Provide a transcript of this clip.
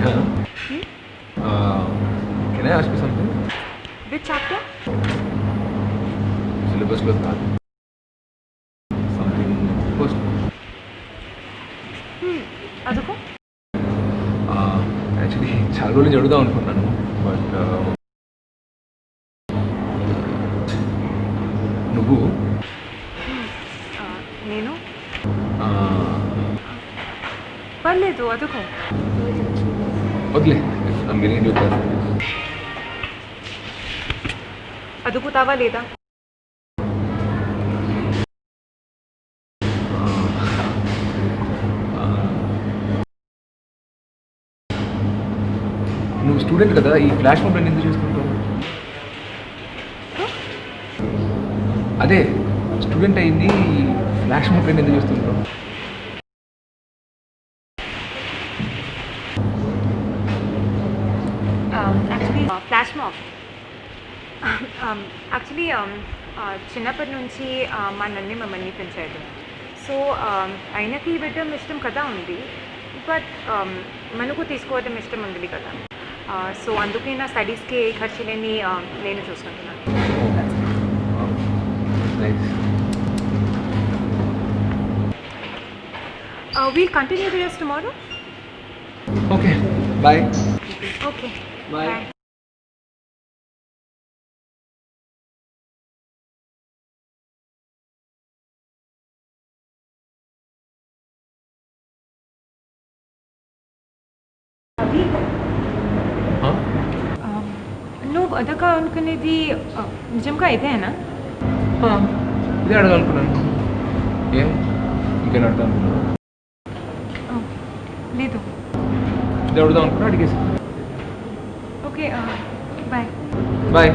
Can I ask you something? Which chapter? Syllabus లో కాదు. Something personal. అదొక actually చాలా రోజులు నుంచి అడుగుదాం అనుకున్నాను బట్ నువ్వు నేను పర్లేదు అదొక వదిలే I'm willing to do that. అదుకుతావా లేదా? నువ్వు స్టూడెంట్ కదా, ఈ ఫ్లాష్ మాబ్ ఎందుకు చేసుకుంటావు? అదే స్టూడెంట్ అయింది, ఫ్లాష్ మాబ్ ఎందుకు చేస్తుంటావు? ఫ్లాష్ మాబ్ యాక్చువల్లీ చిన్నప్పటి నుంచి మా నన్ను మమ్మల్ని పెంచాడు. సో ఆయనకి పెట్టడం ఇష్టం కదా ఉంది, బట్ మనకు తీసుకోవడం ఇష్టం ఉంది కదా. సో అందుకే నా స్టడీస్కి ఖర్చు లేని నేను చూసుకుంటున్నాను. We'll continue this tomorrow. Okay, bye. Okay, bye. నువ్వు అదొక అనుకునేది నిజంగా ఇదేనా? ఇదే అడగాలనుకున్నాను. ఏం ఇంకేం అడతా అనుకున్నాను? లేదు, ఇదే అడుగుదాం అనుకున్నా, అడిగేసి. Okay, bye. బాయ్.